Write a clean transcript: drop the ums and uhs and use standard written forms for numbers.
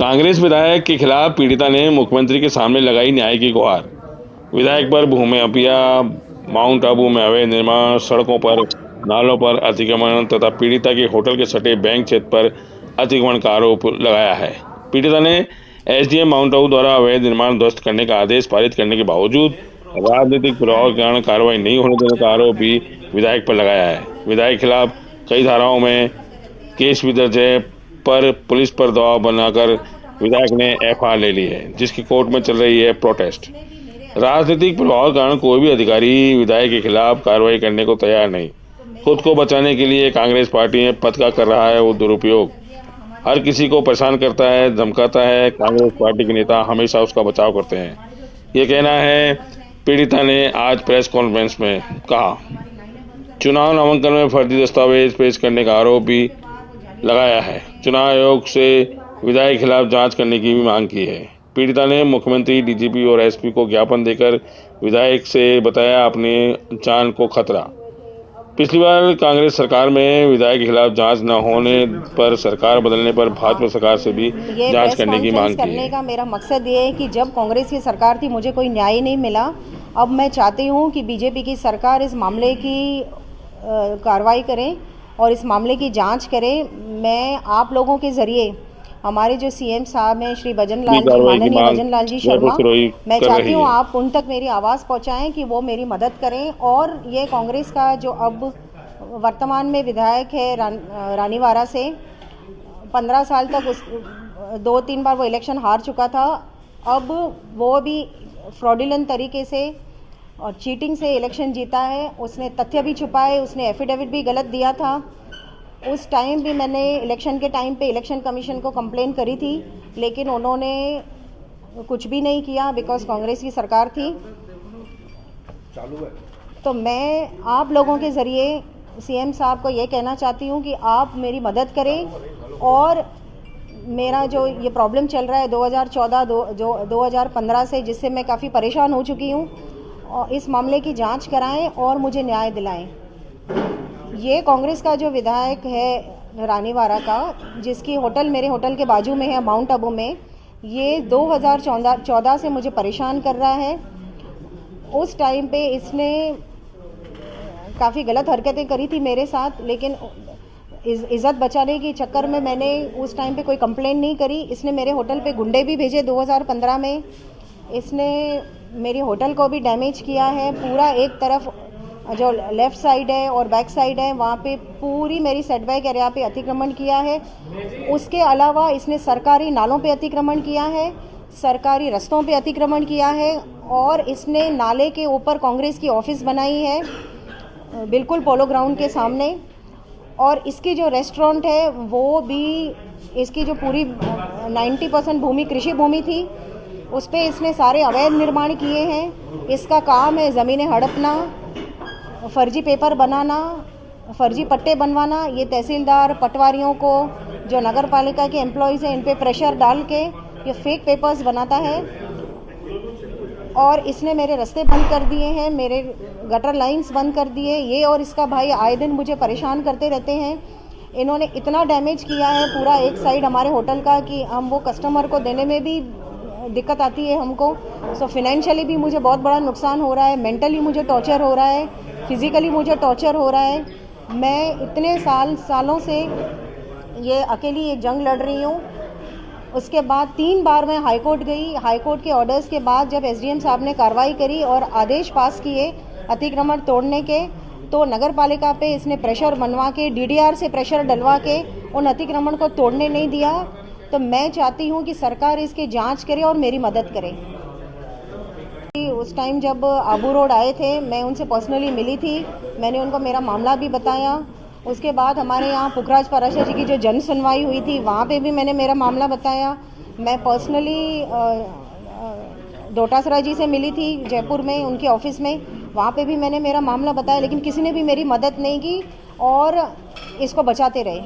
कांग्रेस विधायक के खिलाफ पीड़िता ने मुख्यमंत्री के सामने लगाई न्याय की गुहार। विधायक पर भूमि माफिया, माउंट आबू में अवैध निर्माण, सड़कों पर नालों पर अतिक्रमण तथा पीड़िता के होटल के सटे बैंक क्षेत्र पर अतिक्रमण का आरोप लगाया है। पीड़िता ने एसडीएम माउंट आबू द्वारा अवैध निर्माण ध्वस्त करने का आदेश पारित करने के बावजूद राजनीतिक प्रभाव के कारण कार्रवाई नहीं होने देने का आरोप भी विधायक पर लगाया है। विधायक के खिलाफ कई धाराओं में केस भी दर्ज है, पर पुलिस पर दबाव बनाकर विधायक ने एफआईआर ले ली है, जिसकी कोर्ट में चल रही है प्रोटेस्ट। राजनीतिक प्रभाव के कारण कोई भी अधिकारी विधायक के खिलाफ कार्रवाई करने को तैयार नहीं। खुद को बचाने के लिए कांग्रेस पार्टी में पद का कर रहा है वो दुरुपयोग। हर किसी को परेशान करता है, धमकाता है। कांग्रेस पार्टी के नेता हमेशा उसका बचाव करते हैं, ये कहना है पीड़िता ने आज प्रेस कॉन्फ्रेंस में कहा। चुनाव नामांकन में फर्जी दस्तावेज पेश करने का आरोप भी लगाया है। चुनाव आयोग से विधायक के खिलाफ जांच करने की भी मांग की है। पीड़िता ने मुख्यमंत्री, डीजीपी और एसपी को ज्ञापन देकर विधायक से बताया अपनी जान को खतरा। पिछली बार कांग्रेस सरकार में विधायक के खिलाफ जांच न होने पर सरकार बदलने पर भाजपा सरकार से भी जांच करने की मांग की है। का मेरा मकसद ये है कि जब कांग्रेस की सरकार थी मुझे कोई न्याय नहीं मिला। अब मैं चाहती हूँ कि बीजेपी की सरकार इस मामले की कार्रवाई करे और इस मामले की जांच करें। मैं आप लोगों के जरिए हमारे जो सीएम साहब हैं श्री माननीय भजन लाल जी शर्मा, मैं चाहती हूँ आप उन तक मेरी आवाज़ पहुँचाएं कि वो मेरी मदद करें। और ये कांग्रेस का जो अब वर्तमान में विधायक है रानीवाड़ा से 15 साल तक उस 2-3 बार वो इलेक्शन हार चुका था। अब वो भी फ्रॉडुलेंट तरीके से और चीटिंग से इलेक्शन जीता है। उसने तथ्य भी छुपाए, उसने एफिडेविट भी गलत दिया था। उस टाइम भी मैंने इलेक्शन के टाइम पे इलेक्शन कमीशन को कंप्लेन करी थी, लेकिन उन्होंने कुछ भी नहीं किया बिकॉज कांग्रेस की सरकार थी। तो मैं आप लोगों के ज़रिए सीएम साहब को ये कहना चाहती हूँ कि आप मेरी मदद करें और मेरा जो ये प्रॉब्लम चल रहा है 2014-2015 से, जिससे मैं काफ़ी परेशान हो चुकी हूँ, और इस मामले की जांच कराएं और मुझे न्याय दिलाएं। ये कांग्रेस का जो विधायक है रानीवाड़ा का, जिसकी होटल मेरे होटल के बाजू में है माउंट आबू में, ये 2014 से मुझे परेशान कर रहा है। उस टाइम पे इसने काफ़ी गलत हरकतें करी थी मेरे साथ, लेकिन इज़्ज़त बचाने के चक्कर में मैंने उस टाइम पे कोई कंप्लेन नहीं करी। इसने मेरे होटल पे गुंडे भी भेजे 2015 में। इसने मेरी होटल को भी डैमेज किया है। पूरा एक तरफ जो लेफ़्ट साइड है और बैक साइड है वहाँ पे पूरी मेरी सेटबैक एरिया पे अतिक्रमण किया है। उसके अलावा इसने सरकारी नालों पे अतिक्रमण किया है, सरकारी रास्तों पे अतिक्रमण किया है, और इसने नाले के ऊपर कांग्रेस की ऑफिस बनाई है बिल्कुल पोलो ग्राउंड के सामने। और इसकी जो रेस्टोरेंट है वो भी, इसकी जो पूरी 90% भूमि कृषि भूमि थी, उस पर इसने सारे अवैध निर्माण किए हैं। इसका काम है ज़मीनें हड़पना, फर्जी पेपर बनाना, फर्जी पट्टे बनवाना। ये तहसीलदार, पटवारियों को, जो नगर पालिका के एम्प्लॉयज़ हैं, इन पे प्रेशर डाल के ये फेक पेपर्स बनाता है। और इसने मेरे रास्ते बंद कर दिए हैं, मेरे गटर लाइंस बंद कर दिए। ये और इसका भाई आए दिन मुझे परेशान करते रहते हैं। इन्होंने इतना डैमेज किया है पूरा एक साइड हमारे होटल का कि हम वो कस्टमर को देने में भी दिक्कत आती है हमको। सो फिनेंशियली भी मुझे बहुत बड़ा नुकसान हो रहा है, मेंटली मुझे टॉर्चर हो रहा है, फिज़िकली मुझे टॉर्चर हो रहा है। मैं इतने सालों से ये अकेली एक जंग लड़ रही हूँ। उसके बाद 3 बार मैं हाई कोर्ट गई। हाई कोर्ट के ऑर्डर्स के बाद जब एसडीएम साहब ने कार्रवाई करी और आदेश पास किए अतिक्रमण तोड़ने के, तो नगर पालिका पे इसने प्रेशर बनवा के, डीडीआर से प्रेशर डलवा के उन अतिक्रमण को तोड़ने नहीं दिया। तो मैं चाहती हूँ कि सरकार इसकी जांच करे और मेरी मदद करे। उस टाइम जब आबू रोड आए थे, मैं उनसे पर्सनली मिली थी, मैंने उनको मेरा मामला भी बताया। उसके बाद हमारे यहाँ पुखराज पाराशर जी की जो जन सुनवाई हुई थी, वहाँ पे भी मैंने मेरा मामला बताया। मैं पर्सनली डोटासरा जी से मिली थी जयपुर में, उनके ऑफिस में, वहाँ पे भी मैंने मेरा मामला बताया, लेकिन किसी ने भी मेरी मदद नहीं की और इसको बचाते रहे।